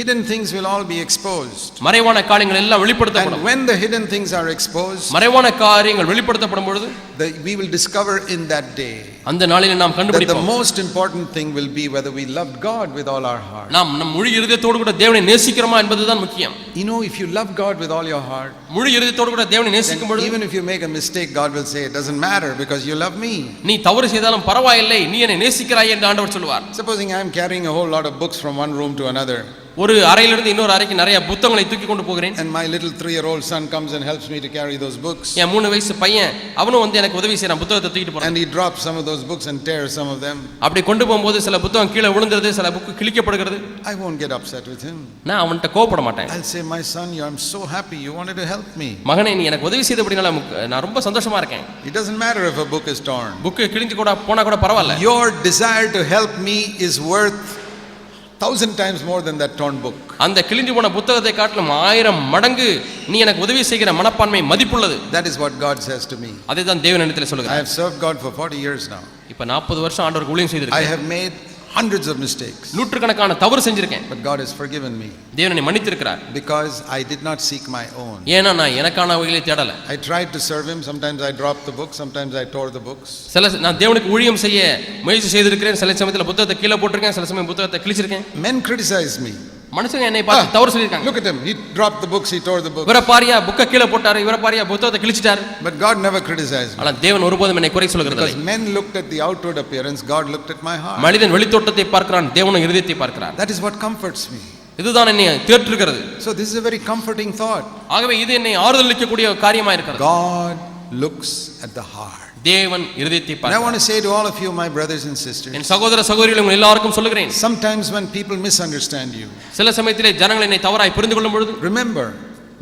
hidden things will all be exposed. மறைவான காரியங்கள் எல்லாம் வெளிப்படுத்தப்படும். And when the hidden things are exposed, மறைவான காரியங்கள் வெளிப்படுத்தப்படும் பொழுது we will discover in that day அந்த நாளிலே நாம் கண்டுபிடிப்போம். The most important thing will be whether we loved God with all our heart. நாம் நம் முழு இதயத்தோடு கூட தேவனை நேசிக்கிறோமா என்பதுதான் முக்கியம். You know, if you love God with all your heart, முழு இதயத்தோடு கூட தேவனை நேசிக்கும் பொழுது, even if you make a mistake, God will say, it doesn't matter because you love me. நீ தவறு செய்தாலும் பரவாயில்லை, நீ என்னை நேசிக்கிறாய் என்று ஆண்டவர் சொல்வார். Supposing I am carrying a whole lot of books from one room to another, ஒரு அறையிலிருந்து இன்னொரு அறைக்கு நிறைய புத்தகங்களை தூக்கி கொண்டு போகிறேன். And my little 3-year-old son comes and helps me to carry those books. என் 3 வயசு பையன் அவனும் வந்து எனக்கு உதவி செய்றான், புத்தகத்தை தூக்கிட்டு போறான். And he drops some of those books and tears some of them. அப்படி கொண்டு போகும்போது சில புத்தகம் கீழே விழுந்துருது, சில book கிழிக்கப்படுகிறது. I won't get upset with him. நான் அவன்கிட்ட கோபப்பட மாட்டேன். I'll say, my son, I'm so happy you wanted to help me. மகனே, நீ எனக்கு உதவி செய்தபடினால நான் ரொம்ப சந்தோஷமா இருக்கேன். It doesn't matter if a book is torn. Book கிழிஞ்சு கூட போனா கூட பரவாயில்லை. Your desire to help me is worth 1,000 times more than that torn book. அந்த கிழிஞ்சு போன புத்தகத்தை காட்டிலும் 1000 மடங்கு நீ எனக்கு உதவி செய்கிற மனப்பான்மை மதிப்புள்ளது. That is what God says to me. அதுதான் தேவனிடத்தில் சொல்கிறார். I have served God for 40 years now. இப்ப 40 வருஷம் ஆண்டவருக்கு ஊழியம் செய்திருக்கேன். I have made hundreds of mistakes. நூற்றுக்கணக்கான தவறு செஞ்சிருக்கேன். But God has forgiven me. தேவன் என்னை மன்னித்திருக்கிறார். Because I did not seek my own. ஏனா நான் எனக்கானவைகளை தேடல. I tried to serve him. Sometimes I dropped the book, sometimes I tore the books. நான் தேவனுக்கு ஊழியம் செய்ய முயற்சி செய்திருக்கிறேன். சில சமயத்துல புத்தகத்தை கீழே போட்டுருக்கேன், சில சமயம் புத்தகத்தை கிழிச்சிருக்கேன். Men criticize me. மனுஷங்க என்னை பார்த்து தவறு சொல்லிருக்காங்க. Look at him, he dropped the books, he tore the books. இவர பாரியா புக்க கீழே போட்டாரு, இவர பாரியா புத்தகத்தை கிழிச்சிட்டாரு. But God never criticized me. ஆனா தேவன் ஒருபோதும் என்னை குறை சொல்கிறது இல்லை. Because men looked at the outward appearance, God looked at my heart. மனிதன் வெளித்தோற்றத்தை பார்க்கிறான், தேவன் இதயத்தை பார்க்கிறார். That is what comforts me. இதுதான் என்னை தேற்றுகிறது. So this is a very comforting thought. ஆகவே இது என்னை ஆறுதல் அளிக்கக்கூடிய காரியமா இருக்கிறது. God looks at the heart. தேவன் இதயத்தை பார்க்கிறார். I want to say to all of you, my brothers and sisters, என் சகோதர சகோதரிகளே, உங்கள் எல்லாருக்கும் சொல்லுகிறேன், sometimes when people misunderstand you, சில சமயத்திலே ஜனங்கள் என்னை தவறாய் புரிந்து கொள்ளும் பொழுது, remember,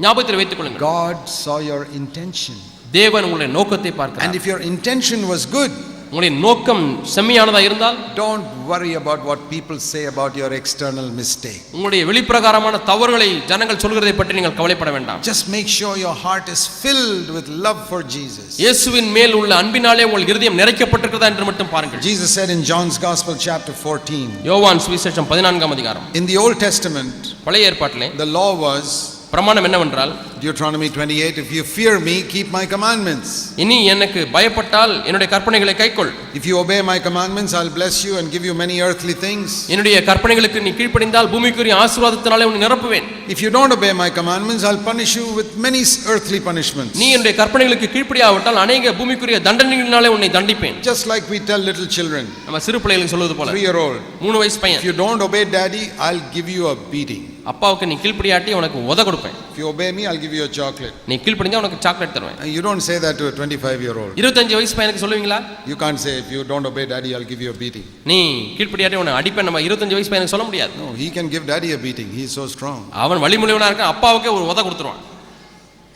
ஞாபகத்தில் வைத்துக் கொள்ளுங்கள், God saw your intention. தேவன் உங்களுடைய நோக்கத்தை பார்க்கிறார். And if your intention was good, உங்களுடைய நோக்கம் செம்மையானதா இருந்தால், don't worry about what people say about your external mistake. உங்களுடைய வெளிப்பிரகாரமான தவறுகளை ஜனங்கள் சொல்கிறதை பற்றி நீங்கள் கவலைப்பட வேண்டாம். Just make sure your heart is filled with love for Jesus. இயேசுவின் மேல் உள்ள அன்பினாலே உங்கள் இதயம் நிறைக்கப்பட்டிருக்கிறதா என்று மட்டும் பாருங்கள். Jesus said in John's Gospel chapter 14, யோவான் சுவிசேஷம் 14ஆம் அதிகாரம், in the Old Testament, பழைய ஏற்பாட்டிலே the law was, பிரமாணம் என்னவென்றால், Deuteronomy 28, if you fear me, keep my commandments. இனி எனக்கு பயப்பட்டால் என்னுடைய கற்பனைகளை கைக்கொள். If you obey my commandments, I'll bless you and give you many earthly things. என்னுடைய கற்பனைகளுக்கு நீ கீழ்ப்படிந்தால் பூமிக்குரிய ஆசீர்வாதத்தினாலே உன்னை நிரப்புவேன். If you don't obey my commandments, I'll punish you with many earthly punishments. நீ என்னுடைய கற்பனைகளுக்கு கீழ்ப்படியாவிட்டால் அநேக பூமிக்குரிய தண்டனைகளினாலே உன்னை தண்டிப்பேன். Just like we tell little children, நம்ம சிறு பிள்ளைகளுக்கு சொல்வது போல, 3-year-old, 3 வயசு பையன், if you don't obey daddy, I'll give you a beating. அப்பாவுக்கு நீ கீழ்ப்படியாட்டி உனக்கு உத கொடுப்பேன். If you obey me, I'll give you a chocolate. நீ கீழ்ப்படிஞ்சா உனக்கு சாக்லேட் தருவேன். You don't say that to a 25-year-old. 25 வயசு பையனுக்கு சொல்லுவீங்களா? You can't say, if you don't obey daddy, I'll give you a beating. நீ கீழ்ப்படியாட்டி உன்னை அடிப்பேன் நம்ம 25 வயசு பையனுக்கு சொல்ல முடியாது. No, he can give daddy a beating. He is so strong. அவன் வலிமுறைவனா இருக்கான், அப்பாவுக்கே ஒரு உத கொடுத்துருவான்.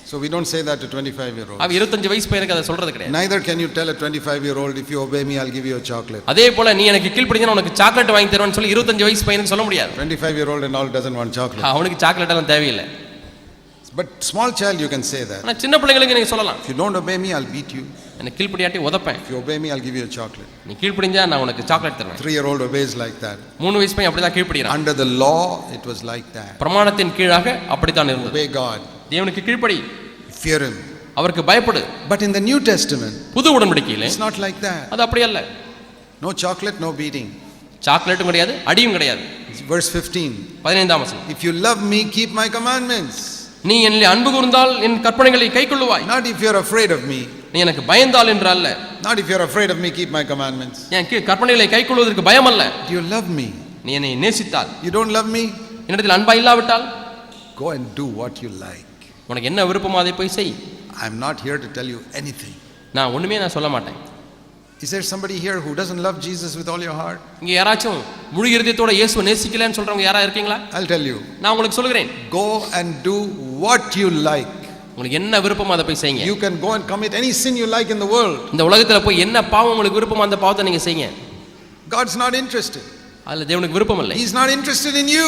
So we don't say that to 25-year-olds. அவன் 25 வயசு பையனுக்கு அதை சொல்றது கிடையாது. Neither can you tell a 25-year-old, if you obey me, I'll give you a chocolate. அதே போல நீ எனக்கு கீழ்ப்படிஞ்சா உனக்கு சாக்லேட் வாங்கி தருவேன்னு சொல்லி 25 வயசு பையனுக்கு சொல்ல முடியாது. 25-year-old and all doesn't want chocolate. அவனுக்கு சாக்லேட் எல்லாம் தேவையில்லை. But small child, you can say that. ஆனா சின்ன பிள்ளைகளுக்கு நீங்க சொல்லலாம், If you don't obey me, I'll beat you. எனக்கு கீழ்ப்படியாட்டி உதப்பேன். If you obey me, I'll give you a chocolate. நீ கீழ்ப்படிஞ்சா நான் உனக்கு சாக்லேட் தருவேன். 3-year-old obeys like that. 3 வயசு பையன் அப்படிதான் கீழ்ப்படிறான். Under the law, it was like that. பிரமாணத்தின் கீழாக அப்படித்தான் இருந்தது. Obey God. தேவனுக்கு கீழ்ப்படி, Fear him. அவருக்கு பயப்படு. But in the New Testament, புது உடன்படிக்கையிலே it's not like that. அது அப்படி அல்ல. No chocolate, no beating. சாக்லேட்டும் கிடையாது, அடியும் கிடையாது. Verse 15. 15ஆம் வசனம், If you love me, keep my commandments. நீ என்னில் அன்பு கூர்ந்தால் என் கற்பனைகளை கைக்கொள்ளுவாய். Not if you're afraid of me. நீ எனக்கு பயந்தால் என்று அல்ல. Not if you're afraid of me, keep my commandments. என் கற்பனைகளை கைக்கொள்வதற்கு பயம் அல்ல. You love me. நீ என்னை நேசித்தால். You don't love me? என்னிடத்தில் அன்பா இல்லாவிட்டால், go and do what you like. உனக்கு என்ன விருப்பமோ அதை போய் செய். I'm not here to tell you anything. நான் ஒண்ணுமே நான் சொல்ல மாட்டேன். Is there somebody here who doesn't love Jesus with all your heart? இங்க யாராச்சும் முழு இதயத்தோட இயேசுவை நேசிக்கலன்னு சொல்றவங்க யாரா இருக்கீங்களா? I'll tell you. நான் உங்களுக்கு சொல்கிறேன், go and do what you like. உங்களுக்கு என்ன விருப்பமோ அதை போய் செய்யுங்க. You can go and commit any sin you like in the world. இந்த உலகத்துல போய் என்ன பாவம் உங்களுக்கு விருப்பமோ அந்த பாவத்தை நீங்க செய்யுங்க. God's not interested. அதுல தேவனுக்கு விருப்பம் இல்லை. He is not interested in you.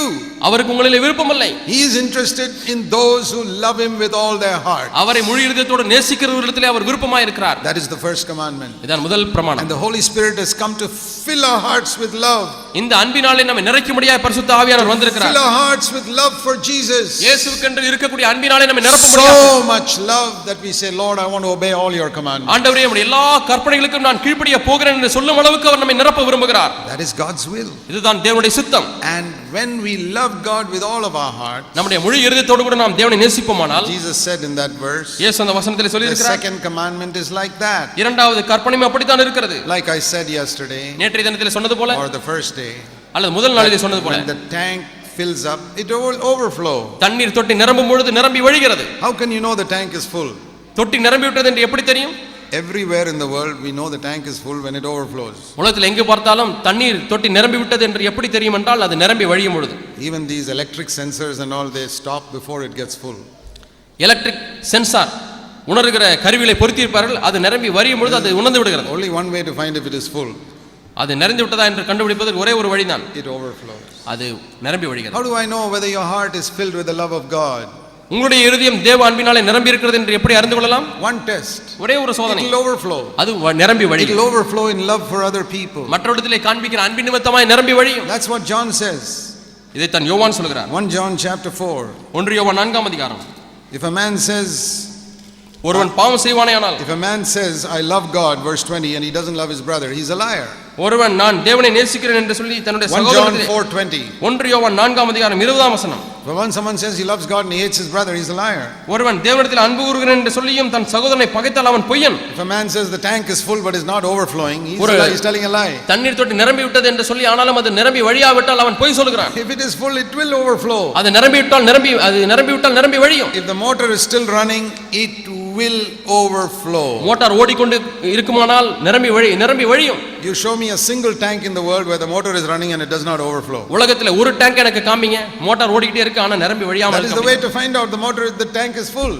அவருக்கு உங்களிலே விருப்பம் இல்லை. He is interested in those who love him with all their heart. அவரை முழு இதயத்தோடு நேசிக்கிறவர்களிடத்திலே அவர் விருப்பமாய் இருக்கிறார். That is the first commandment. இதான் முதல் பிரமாணம். And the Holy Spirit has come to fill our hearts with love. இந்த அன்பினாலே நம்மை நிறைக்கும்படியாய் பரிசுத்த ஆவியானவர் வந்திருக்கிறார். Fill our hearts with love for Jesus. இயேசுவுக்கென்று இருக்கக்கூடிய அன்பினாலே நம்மை நிரப்பும்படியாக. So much love that we say, Lord, I want to obey all your commandments. ஆண்டவரே உம்முடைய எல்லா கற்பனைகளுக்கும் நான் கீழ்ப்படிய போகிறேன் என்று சொல்லும் அளவுக்கு அவர் நம்மை நிரப்ப விரும்புகிறார். That is God's will. இதுதான் தேவனுடைய சித்தம். And when we love God with all of our heart, நம்முடைய முழு இதயத்தோடு கூட நாம் தேவனை நேசிப்போமானால், Jesus said in that verse, இயேசு அந்த வசனத்திலே சொல்லி the இருக்கிறார், second commandment is like that. இரண்டாவது கற்பனையும் அப்படித்தான் இருக்கிறது. Like I said yesterday, நேற்றைய தினத்திலே சொன்னது போல, or the first day, அல்லது முதல் நாளிலே சொன்னது போல, when the tank fills up, it will overflow. தண்ணீர் தொட்டி நிரம்பும் பொழுது நிரம்பி வழிகிறது. How can you know the tank is full? தொட்டி நிரம்பி விட்டது என்று எப்படி தெரியும்? Everywhere in the world we know the tank is full when it overflows. உலகத்தில் எங்கு பார்த்தாலும் தண்ணீர் தொட்டி நிரம்பி விட்டது என்று எப்படி தெரியும் என்றால் அது நிரம்பி வழியும் பொழுது. Even these electric sensors and all, they stop before it gets full. Electric sensor உணர்கிற கருவிகளை பொருத்தி இருப்பார்கள், அது நிரம்பி வழியும் பொழுது அது உணர்ந்து விடுகிறது. Only one way to find if it is full. அது நிறைந்து விட்டதா என்று கண்டுபிடிப்பதற்கு ஒரே ஒரு வழிதான், it overflows. அது நிரம்பி வழிகிறது. How do I know whether your heart is filled with the love of God? உங்களுடைய இருதயம் தேவ அன்பினாலே நிரம்பி இருக்கிறது என்று எப்படி அறிந்து கொள்ளலாம்? One test. ஒரே ஒரு சோதனை. It will overflow. அது நிரம்பி வழியும். It will overflow in love for other people. மற்றவர்களிடத்திலே காண்பிக்கிற அன்பின் நிமித்தமாய் நிரம்பி வழியும். That's what John says. இதைத்தான் யோவான் சொல்கிறார். 1 John chapter 4. 1 யோவான் 4ஆம் அதிகாரம். If a man says, ஒருவன் பாவம் செய்வானேயானால், if a man says I love God, verse 20, and he doesn't love his brother, he's a liar. ஒருவன் நான் தேவனை நேசிக்கிறேன் என்று சொல்லி தன்னுடைய 1 John சகோதரனை 4:20. 1 யோவான் 4ஆம் அதிகாரம் 20ஆம் வசனம். But when someone says he loves God and he hates his brother, he's a liar. ஒருவன் தேவனிடத்தில் அன்பு கூறுகிறேன் என்று சொல்லியும் தன் சகோதரனை பகைத்தால் அவன் பொய்யன். If a man says the tank is full but is not overflowing, he's telling a lie. தண்ணீர் தொட்டி நிரம்பி விட்டது என்று சொல்லி ஆனாலும் அது நிரம்பி வழியாவிட்டால் அவன் பொய் சொல்கிறான். If it is full, it will overflow. அது நிரம்பி விட்டால் நிரம்பி வழியும். If the motor is still running, it will overflow. Motor ஓடிக்கொண்டு இருக்குமானால் நிரம்பி வழியும். You show me a single tank in the world where the motor is running and it does not overflow. உலகத்துல ஒரு டேங்க் எனக்கு காமிங்க, மோட்டார் ஓடிக்கிட்டே இருக்கு ஆனா நிரம்பி வழியாம That இருக்கு. is the way to find out the tank is full.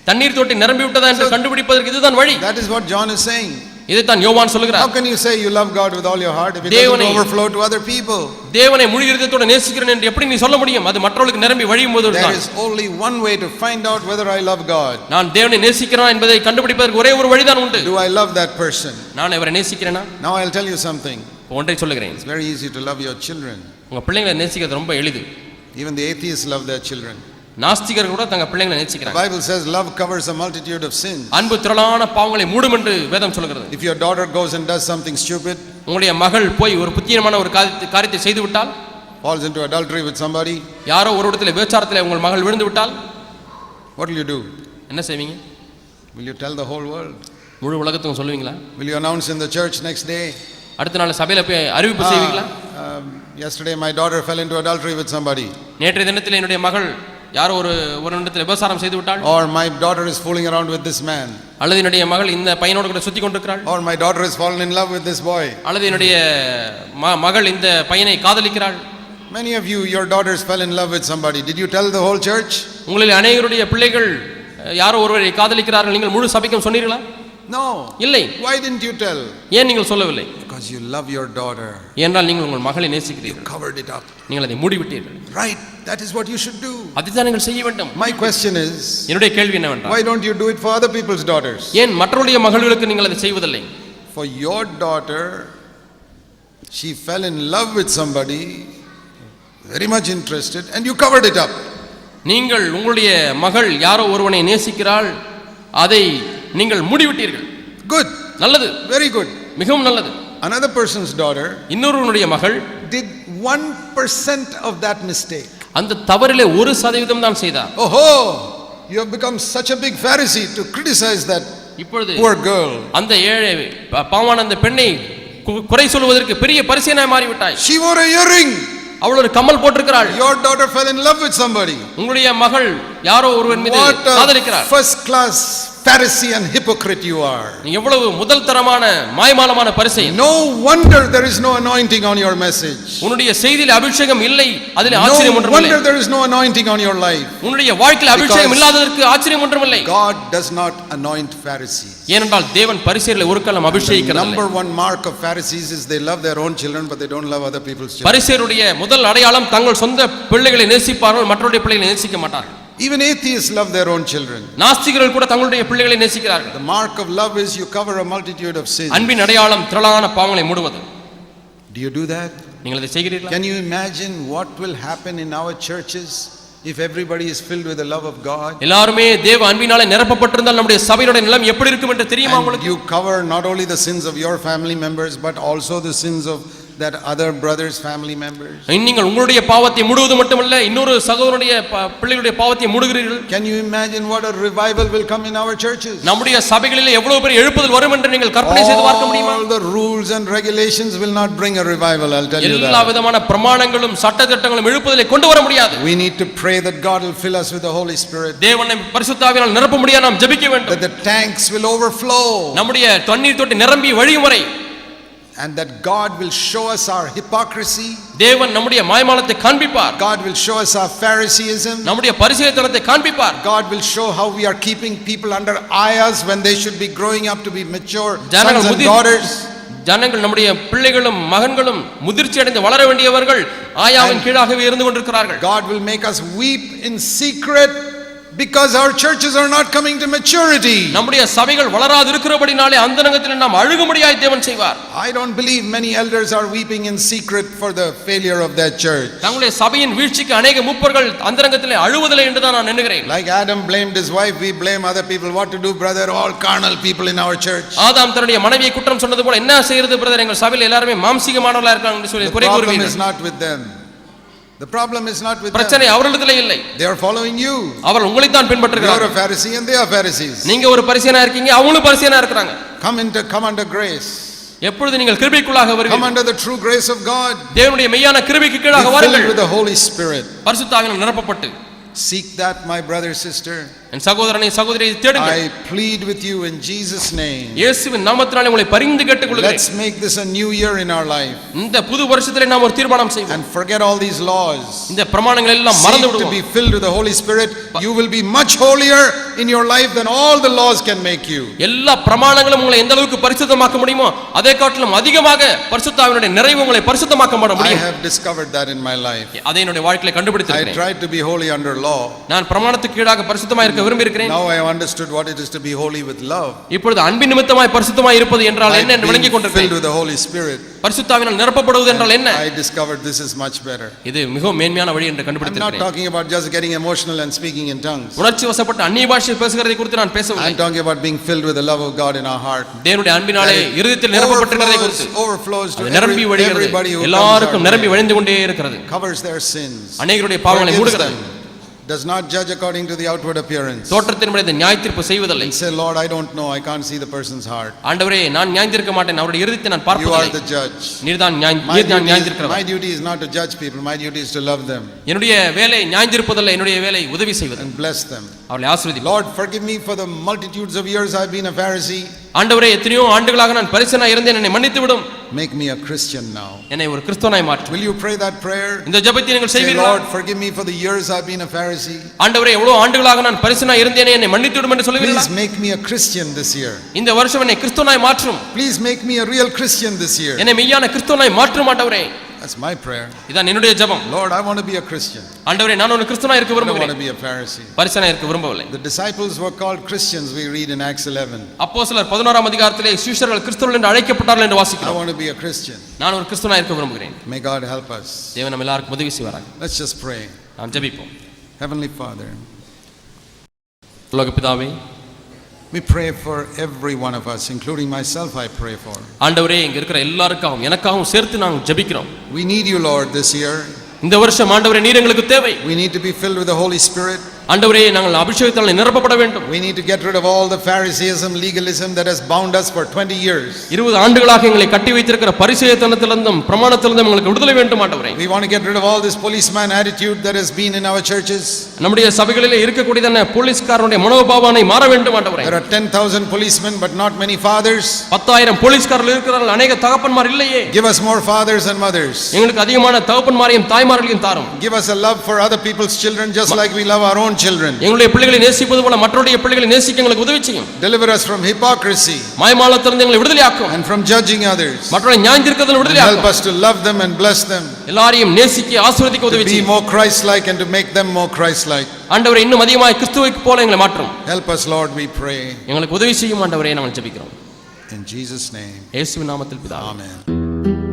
தண்ணீர் தொட்டி நிரம்பி விட்டதா என்று கண்டுபிடிப்பதற்கு இதுதான் வழி. That is what John is saying. இதைத்தான் யோவான் சொல்கிறார். How can you say you love God with all your heart if it doesn't overflow to other people? தேவனை முழு இதயத்தோடு நேசிக்கிறேன் என்று எப்படி நீ சொல்ல முடியும்? அது மற்றவர்களுக்கு நிரம்பி வழியும் போது தான். There is only one way to find out whether I love God. நான் தேவனை நேசிக்கிறேனா என்பதை கண்டுபிடிப்பதற்கு ஒரே ஒரு வழிதான் உண்டு. Do I love that person? நான் அவரை நேசிக்கிறேனா? Now I'll tell you something. ஒன்றை சொல்லுகிறேன். It's very easy to love your children. உங்க பிள்ளைகளை நேசிக்கிறது ரொம்ப எளிது. Even the atheists love their children. நாஸ்திகர்கள் கூட தங்க பிள்ளைகளை நேசிக்கிறாங்க. The Bible says love covers a multitude of sins. அன்பு திரளான பாவங்களை மூடும் என்று வேதம் சொல்கிறது. If your daughter goes and does something stupid, உங்களுடைய மகள் போய் ஒரு புத்தியமான ஒரு காரியத்தை செய்து விட்டால், falls into adultery with somebody, யாரோ ஒரு இடத்துல விபச்சாரத்திலே உங்கள் மகள் விழுந்து விட்டால், what will you do? என்ன செய்வீங்க? Will you tell the whole world? முழு உலகத்துக்கும் சொல்லுவீங்களா? Will you announce in the church next day? அடுத்த நாள் சபையில போய் அறிவிப்பு செய்வீங்களா? Yesterday my daughter fell into adultery with somebody. நேற்றைய தினத்தில் என்னுடைய மகள் யாரோ ஒரு இடத்துல விபச்சாரம் செய்து விட்டாள். Or my daughter is fooling around with this man. அல்லது என்னுடைய மகள் இந்த பையனோடு கூட சுத்தி கொண்டிருக்கிறாள். Or my daughter has fallen in love with this boy. அல்லது என்னுடைய மகள் இந்த பையனை காதலிக்கிறாள். Many of you, your daughters fell in love with somebody. Did you tell the whole church? உங்களில் அநேகருடைய பிள்ளைகள் யாரோ ஒருவரை காதலிக்கிறார்கள், நீங்கள் முழு சபைக்கும் சொன்னீர்களா? No. இல்லை. Why didn't you tell? ஏன் நீங்கள் சொல்லவில்லை? Because you love your daughter. ஏனென்றால் நீங்கள் உங்கள் மகளை நேசிக்கிறீர்கள். You covered it up. நீங்கள் அதை மூடிவிட்டீர்கள். Right. That is what you should do. அதுதான் நீங்கள் செய்ய வேண்டும். My question is, என்னுடைய கேள்வி என்னவென்றால், why don't you do it for other people's daughters? ஏன் மற்றவருடைய மகளுக்கு நீங்கள் அதை செய்வதில்லை? For your daughter, she fell in love with somebody, very much interested, and you covered it up. நீங்கள் உங்களுடைய மகள் யாரோ ஒருவனை நேசிக்கிறாள், அதை நீங்கள் மூடிவிட்டீர்கள். Good. நல்லது. Very good. மிகவும் நல்லது. Another person's daughter இன்னொருவனுடைய மகள் did 1% of that mistake. அந்த தவறிலே 1% தான் செய்தார். Oho, you have become such a big Pharisee to criticize that இப்பொழுது poor girl. அந்த ஏழை பாவமான அந்த பெண்ணை குறை சொல்வதற்கு பெரிய பரிசீலனை மாறிவிட்டாய். She wore a earring. அவள் ஒரு கம்மல் போட்டிருக்கிறாள். Your daughter fell in love with somebody. உங்களுடைய மகள் யாரோ ஒருவன் மீது காதலிக்கிறாள். First class Pharisee and hypocrite you are. நீ எவ்வளவு முதல் தரமான மாய்மாலமான பரிசேயன். No wonder there is no anointing on your message. உன்னுடைய செய்தியிலே அபிஷேகம் இல்லை, அதிலே No ஆச்சரியம் ஒன்றுமில்லை. wonder there is no anointing on your life. உன்னுடைய வாழ்க்கையில் அபிஷேகம் இல்லாததற்கு ஆச்சரியம் ஒன்றுமில்லை. God does not anoint Pharisees. ஏனென்றால் தேவன் பரிசேயர்களை ஒரு காலம் அபிஷேகிக்கிறதில்லை. Number one mark of Pharisees is they love their own children but they don't love other people's children. பரிசேயருடைய முதல் அடையாளம் தங்கள் சொந்த பிள்ளைகளை நேசிப்பார்கள், மற்றவருடைய பிள்ளைகளை நேசிக்க மாட்டார்கள். Even atheists love their own children. நாஸ்திகர்கள் கூட தங்களுடைய பிள்ளைகளை நேசிக்கிறார்கள். The mark of love is you cover a multitude of sins. அன்பின் அடையாளம் திரளான பாவங்களை மூடுவது. Do you do that? நீங்கள் அதை செய்கிறீர்களா? Can you imagine what will happen in our churches if everybody is filled with the love of God? எல்லாரும் தேவ அன்பினாலே நிரப்பப்பட்டிருந்தால் நம்முடைய சபையோட நிலம் எப்படி இருக்கும் என்று தெரியுமா And உங்களுக்கு? you cover not only the sins of your family members but also the sins of that other brother's family members. நீங்கள் உங்களுடைய பாவத்தை மூடுவது மட்டுமல்ல, இன்னொரு சகோதரனுடைய பிள்ளைகளுடைய பாவத்தை மூடுகிறீர்கள். Can you imagine what a revival will come in our churches? நம்முடைய சபைகளிலே எவ்வளவு பெரிய எழுப்புதல் வரும் என்று நீங்கள் கற்பனை செய்து பார்க்க முடியுமா? All the rules and regulations will not bring a revival, I'll tell you that. எல்லா விதமான பிரமாணங்களும் சட்டதிட்டங்களும் எழுப்புதலை கொண்டு வர முடியாது. We need to pray that God will fill us with the Holy Spirit. தேவனை பரிசுத்த ஆவியினால் நிரப்ப முடியாது, நாம் ஜெபிக்க வேண்டும். That the tanks will overflow. நம்முடைய தண்ணீர் தொட்டி நிரம்பி வழியும் வரை. And that God will show us our hypocrisy. தேவன் நம்முடைய மாய்மாலத்தை காண்பிப்பார். God will show us our Phariseeism. நம்முடைய பரிசேயத்தனத்தை காண்பிப்பார். God will show how we are keeping people under ayahs when they should be growing up to be mature sons and daughters. ஜனங்கள் நம்முடைய பிள்ளைகளும் மகன்களும் முதிர்ச்சி அடைந்து வளர வேண்டியவர்கள் ஆயாவின் கீழாகவே இருந்து கொண்டிருக்கிறார்கள். God will make us weep in secret because our churches are not coming to maturity. நம்முடைய சபைகள் வளராது இருக்கிறபடினாலே அந்தரங்கத்தில் நாம் அழுகும்படியாய் தேவன் செய்வார். I don't believe many elders are weeping in secret for the failure of their church. தங்களுடைய சபையின் வீழ்ச்சிக்கு अनेक மூப்பர்கள் அந்தரங்கத்திலே அழுவதில்லை என்று தான் நான் எண்ணுகிறேன். Like Adam blamed his wife, we blame other people. What to do, brother? All carnal people in our church. ஆதாம் தன்னுடைய மனைவியை குற்றம் சொன்னது போல என்ன செய்யறது பிரதர், எங்கள் சபையில் எல்லாரும் மாம்சீகமானவர்களா இருக்காங்க என்று சொல்லி குறை கூறுவீர்கள். The problem is not with them. The problem is not with them. பிரச்சனை அவர்களிடத்திலே இல்லை. They are following you. அவர் உங்களை தான் பின்பற்றுகிறார்கள். You are a Pharisee and they are Pharisees. நீங்க ஒரு பரிசேயனா இருக்கீங்க, அவங்களும் பரிசேயனா இருக்காங்க. Come under grace. எப்பொழுது நீங்கள் கிருபைக்குள்ளாக வருவீர்கள், come under the true grace of God. தேவனுடைய மெய்யான கிருபைக்கு கீழாக வாருங்கள். Filled with the Holy Spirit. பரிசுத்த ஆவியினால் நிரப்பப்பட்டு. Seek that, my brother, sister. என் சகோதரனே சகோதரியை தேடுங்கள். I plead with you in Jesus name. இயேசுவின் நாமத்தினாலே உங்களை பரிந்து கேட்டுக்கொள்கிறேன். Let's make this a new year in our life. இந்த புது வருஷத்திலே நாம் ஒரு தீர்மானம் செய்வோம். And forget all these laws. இந்த பிரமாணங்கள் எல்லாம் மறந்து விடுவோம். To be filled with the Holy Spirit, you will be much holier in your life than all the laws can make you. எல்லா பிரமாணங்களும் உங்களை எந்த அளவுக்கு பரிசுத்தமாக்க முடியுமோ அதே காட்டிலும் அதிகமாக பரிசுத்த ஆவியினுடைய நிறைவு உங்களை பரிசுத்தமாக்க முடியும். I have discovered that in my life. அதை என்னுடைய வாழ்க்கையிலே கண்டுபிடித்திருக்கிறேன். I tried to be holy under law. நான் பிரமாணத்துக்கு கீழாக பரிசுத்தமாய் இருக்க விரும்பி இருக்கிறேன். Now I have understood what it is to be holy with love. இப்பொழுது அன்பின் நிமித்தமாய் பரிசுத்தமாய் இருப்பது என்றால் என்ன என்று விளங்கிக் கொண்டிருக்கிறேன். Filled with the Holy Spirit. பரிசுத்த ஆவியினால் நிரப்பப்படுவது என்றால் என்ன? I discovered this is much better. இது மிகவும் மேன்மையான வழி என்று கண்டுபிடித்திருக்கிறேன். I'm not talking about just getting emotional and speaking in tongues. உணர்ச்சி வசப்பட்டு அந்நிய பாஷையில் பேசுகிறதை குறித்து நான் பேசவில்லை. I'm talking about being filled with the love of God in our heart. தேவனுடைய அன்பினாலே இருதயத்தில் நிரப்பப்பட்டிருக்கிறதை குறித்து. Overflows to நிரம்பி வழிகிறது. எல்லாருக்கும் நிரம்பி வழிந்து கொண்டே இருக்கிறது. Covers their sins. அநேகருடைய பாவங்களை மூடுகிறது. Does not judge according to the outward appearance. தோற்றத்தின்படி நியாயத்தீர்ப்பு செய்வதில்லை. Say, Lord, I don't know, I can't see the person's heart. ஆண்டவரே நான் நியாயத்தீர்க்க மாட்டேன், அவருடைய இருதயத்தை நான் பார்ப்பதில்லை. You are the judge. நீர்தான் நியாயத்தீர்க்கிறவர். My duty is not to judge people, my duty is to love them. என்னுடைய வேலை நியாயத்தீர்ப்பதல்ல, என்னுடைய வேலை உதவி செய்வது. And bless them. அவர்களை ஆசீர்வதி. Lord, forgive me for the multitudes of years I've been a Pharisee. ஆண்டவரே எத்தனையோ ஆண்டுகளாக நான் பரிசேயனாய் இருந்தேன், என்னை மன்னித்து விடும். Make me a Christian now. என்னை ஒரு கிறிஸ்தவனாய் மாற்று. Will you pray that prayer? இந்த ஜெபத்தை நீங்கள் Say, செய்வீர்களா? Lord, forgive me for the years I've been a Pharisee. ஆண்டவரே எவ்வளவு ஆண்டுகளாக நான் பரிசேயனாய் இருந்தேனே, என்னை மன்னித்து விடும் என்று சொல்வீர்களா? Please make me a Christian this year. இந்த வருஷம் என்னை கிறிஸ்தவனாய் மாற்றும். Please make me a real Christian this year. என்னை மெய்யான கிறிஸ்தவனாய் மாற்றும் ஆண்டவரே. That's my prayer. இதான் என்னுடைய ஜெபம். Lord, I want to be a Christian. ஆண்டவரே நான் ஒரு கிறிஸ்தவனாய் இருக்க I don't விரும்புகிறேன். want to be a Pharisee. பரிசேயனாய் இருக்க விரும்பவில்லை. The disciples were called Christians, we read in Acts 11. அப்போஸ்தலர் 11ஆம் அதிகாரத்திலே சீஷர்கள் கிறிஸ்தவர்கள் என்று அழைக்கப்பட்டார்கள் என்று I வாசிக்கிறோம். want to be a Christian. நான் ஒரு கிறிஸ்தவனாய் இருக்க விரும்புகிறேன். May God help us. தேவன் நம்ம எல்லாருக்கும் உதவி செய்வாராக. Let's just pray. நாம் ஜெபிப்போம். Heavenly Father, உலக பிதாவே, we pray for every one of us, including myself I pray for. ஆண்டவரே இங்க இருக்கிற எல்லாருக்காகவும் எனக்காகவும் சேர்த்து நாங்கள் ஜெபிக்கிறோம். We need you, Lord, this year. இந்த வருஷம் ஆண்டவரே நீர் எங்களுக்கு தேவை. We need to be filled with the Holy Spirit. ஆண்டவரே நாங்கள் அபிஷேகத்தால் நிரப்பப்பட வேண்டும். We need to get rid of all the Pharisaism, legalism that has bound us for 20 years. 20 ஆண்டுகளாக எங்களை கட்டி வைத்திருக்கிற பரிசேயத்தனத்திலிருந்தும் பிரமாணத்திலிருந்தும் எங்களுக்கு விடுதலை வேண்டும் ஆண்டவரே. We want to get rid of all this policeman attitude that has been in our churches. நம்முடைய சபைகளிலே இருக்கக்கூடியதான போலீஸ்காரனுடைய மனோபாவனை மாற வேண்டும் ஆண்டவரே. There are 10,000 policemen but not many fathers. 10,000 போலீஸ்காரர்கள் இருக்கிறார்கள், அநேக தகப்பன்மார் இல்லையே. Give us more fathers and mothers. எங்களுக்கு அதிகமான தகப்பன்மாரையும் தாய்மார்களையும் தாரும். Give us a love for other people's children just like we love our own children. எங்களுடைய பிள்ளைகளை நேசிப்பது போல மற்றவருடைய பிள்ளைகளை நேசிக்க எங்களுக்கு உதவி செய்யும். Deliver us from hypocrisy. மாயமாலத்திலிருந்து எங்களை விடுதலையாக்கும். And from judging others. மற்றவரை நியாயம் தீர்க்கிறதில் விடுதலையாக்கும். Help us to love them and bless them. எல்லாரையும் நேசிக்க ஆசீர்வதிக்க உதவி செய்யும். To be more Christ-like and to make them more Christ-like. ஆண்டவரே இன்னும் அதிகமாக கிறிஸ்துவைப் போல எங்களை மாற்றும். Help us, Lord, we pray. எங்களுக்கு உதவி செய்யும் ஆண்டவரே நாங்கள் ஜெபிக்கிறோம். In Jesus' name. இயேசுவின் நாமத்தில் பிதாவே. Amen.